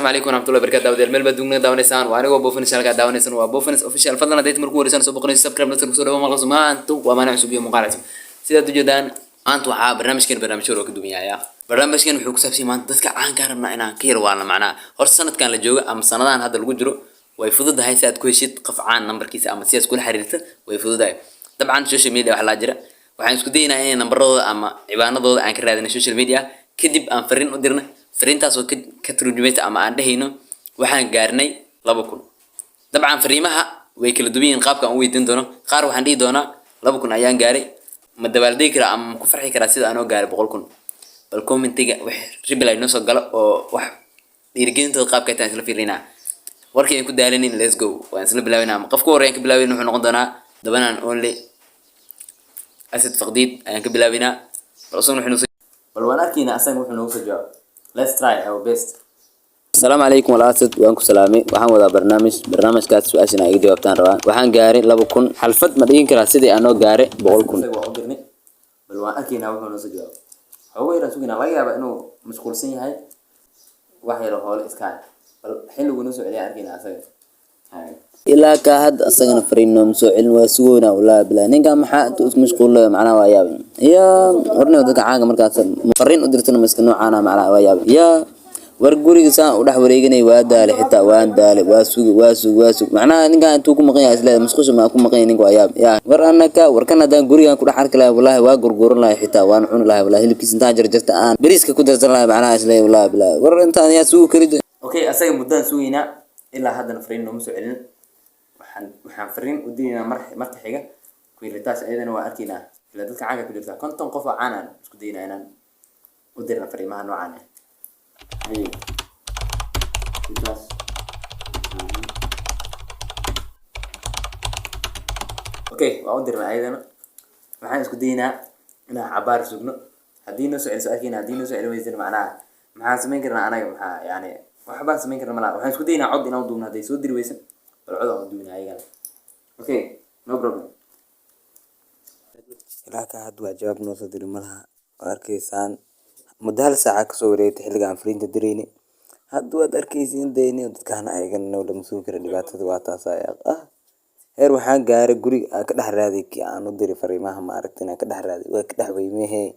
السلام عليكم ورحمة الله وبركاته داود الميل بدون داونيسان وأنا وبوفنس شركة داونيسان وبوفنس أوفيشال فضلنا ديت مركور رسالة سبقني سبسكرايب نصر كسر وما خلص ما أنتم وما نعسوا بيوم مقالة سيدا تجدان أنتم برنامج كان برنامج شروع كدومية يا برنامج كان وحوك سبسي ما تذكر عن كارمنا أنا كير وانا معنا هرس سنة كان لجوجا أم سنة هذا الوجرو ويفضل هاي ساعات كل شيء قفعان نمبر كيس أما سياس كل حريته ويفضل هاي طبعا السوشيال ميديا وحلا جرا waxaan isku daynaa in nambarada ama ciwaanadooda aan ka raadino social media kadib aan fariin u dirno fariintaas oo ka turjumaysa ama aan dhahayno waxaan gaarnay 2000 dabcan fariimaha way kala duwan yihiin qaabka aan u weydiin doono qaar waxaan dhihi doonaa 2000 ayaan gaaray ma dabaaldegi karaa ama ku farxi karaa sida aan oo gaaray 100,000 bal commentiga wax reply noo soo galo oo wax dhiirigelinta qaabka ay tahay isla fiirinaa warkii ay ku daalaneen let's go waan isla bilaabinaa qofka horreyn ka bilaabin wuxuu noqon doonaa dabanaan only أسد فقديد أنا كبلابنا رسول نحن بل ونأكينا أسد نحن نوسجوا let's try our best. السلام عليكم والأسد وأنكم سلامي وحنا وذا برنامج كاس سؤالنا يجي جوابتان روان وحنا جاري لابو كن حلفت مدين كرا سيدي أنا جاري بقول كن بل ونأكينا وحنا نوسجوا هو يرسونا لا يا بأنه مشغول سين هاي واحد يروح هول إسكان بل حلو ونسوا عليه أكينا أسد إلا كهاد أصلاً فرينهم مسؤول وسوونا ولا بلا نيجا محاط مشغول معنا ويابين يا ورني ودك عاقة مركز مفرين قدرتنا مسكنوا عنا مع ويابين يا ورجوري جسان وده وريجني وادال حتى وادال واسوق معناه نيجا أنتوكم مقياس لا مسخوش ما أكون مقيا نيجا وياب يا ورناك وركنا ده جوري كل حركة لا والله واجور لا حتى وانحون لا والله اللي كيس نتاجر جرت آن بريسك كده لا معناه لا ولا بلا ورنت يا سوق كريد أوكي أصلاً مدة سوينا إلا هذا نفرين مسؤولين waxaan fariin u diinaa marka xiga kuilitaas ayadana waa arkaynaa ila dadka caaga ku jirta konton qof oo caan ah isku daynaa inaan u dirna fariimaha noocan ah okay waa u dirna ayadana waxaan isku daynaa inaan cabaar sugno haddii noo soo celiso haddii noo soo celi weysin macnaha maxaan samayn karnaa anaga maxaa yani waxbaan samayn karna malaha waxaan isku daynaa cod inaan duubno hadday soo diri weysan العضو دوينا أيضا. أوكي no problem. لكن هاد جواب نوصل دري ملها أركيسان مدهل ساعة كسوري تحلق عن فرين تدريني هاد أركيسين ديني وتكهنا أيضا نولا مسوكر اللي باتوا سايق هير وحان قاري قري كده حراديك يعني ندري فريماها ما أركتنا كده حرادي وكده بيميه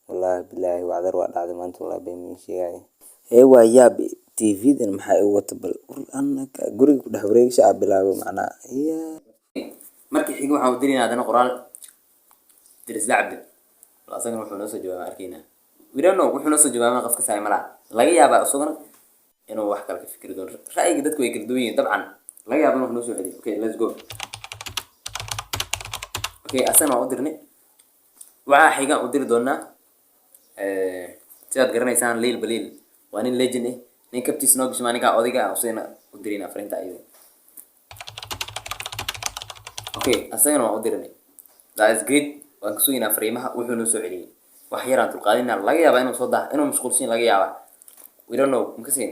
والله بالله وعذر وعد عظم أنت والله بيميه شيء هي ويابي TV dan maxay ugu tabal annaka guriga ku dhex wareegsha bilaabo macna markii xigu waxa uu dirinaa adana qoraal diris lacab asagana wuxuu noo soo jawaabay arkayna we don't know wuxuu noo soo jawaabay qofka saay malaha laga yaabaa asagana inuu wax kale ka fikir doono ra'yiga dadku way kala duwan yihiin dabcan laga yaabaa inuu noo soo celiyo okay let's go okay asana waa u dirnay waxa xiga u diri doonaa sidaad garanaysaan leel baliil waa nin legend eh nin kabtiis noo gashay maalinka odayga usayna u dirina fariinta ayada okay asagana waan u dirinay that is great waan ku suginaa fariimaha wuxuu noo soo celiyay wax yaraan dulqaadinaa laga yaabaa inuu soo daa inuu mashquulsan laga yaabaa we don't know makasiin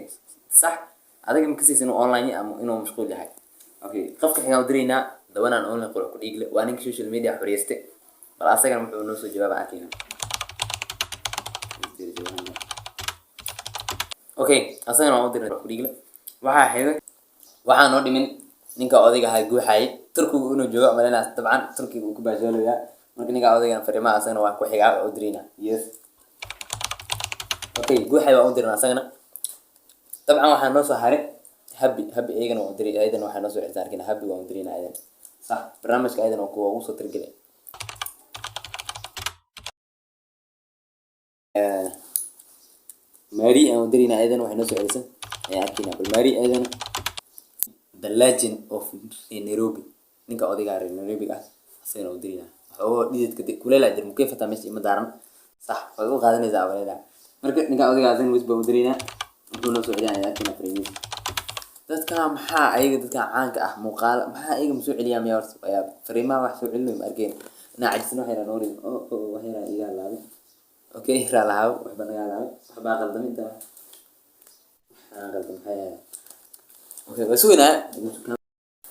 sax adiga makasiis inuu online ama inuu mashquul yahay okay qofka xigaa u diraynaa dawanaan online qoro ku dhiigle waa ninka social media xoriyeste bal asagana wuxuu noo soo jawaabaa arkayna okay asagana waan u dirnay ku dhiigle waxaa xiga waxaa noo dhimin ninka odayga ahaa guuxaayay turkigu inuu joogo malinaas dabcan turkiga uu ku baashoolayaa marka ninka odaygan fariimaha asagana waa ku xigaa oo dirina yes okay guuxaay waan u dirnaa asagana dabcan waxaa noo soo haray habi eegana waan u diray ayadana waxaa noo soo celisa arkayna habi waan u dirina ayadana sax barnaamijka ayadana waa kuwa ugu soo tirgelay ماري أنا ودرينا أيضا وحنا نسوي عيسى أكينا بالماري أيضا the legend of نيروبي نيكا أودي قاري نيروبي قاس أصلا ودرينا هو ديت كده كل لا جرم كيف تمشي مدارم صح فهو قاعد نزاع ولا لا مركب نيكا أودي قاعدين ويسبا ودرينا نقول نسوي عيسى أكينا فريمي ده كان محا أيق ده كان عنك مقال محا أيق مسوي عليا ميارس يا فريما وحسوي علم أرجين ناعجسنا حيرا نوري وحيرا إياه لا اوكي را لهاو waxba naga lahaw waxba qaldaminta qaldan xayaa okay wasuuna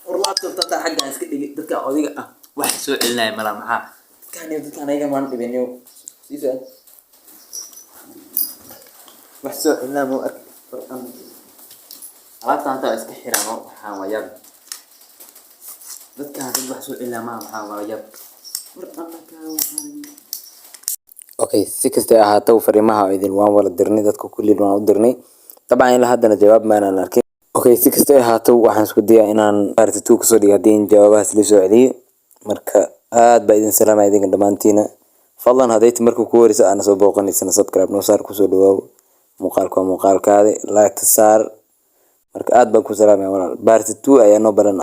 laptop tata xagga iska dhigi dadka odiga ah wax soo celinay mala maxaa dadkan ayaga maan dhibinayo siisa wax soo celinaa mo ark alaabta anta iska xirano waxaan wayab dadka dad wax soo cilama waxaan wayab okay si kasta ha ahaato fariimaha idin waan wala dirnay dadka kulli waan u dirnay طبعا ilaa haddana jawaab ma aanan arkin okay si kasta ha ahaato waxaan isku diyaa inaan part 2 kasoo dhigo hadii jawaabahaas la soo celiyo marka aad baa idin salaamay idin dhamaantiina fadlan hadayt markuu ku warisa aan soo booqanaysana subscribe noo saar ku soo dhawaaw muuqaalkaada like saar marka aad baan ku salaamay walaal part 2 ayaa noo balan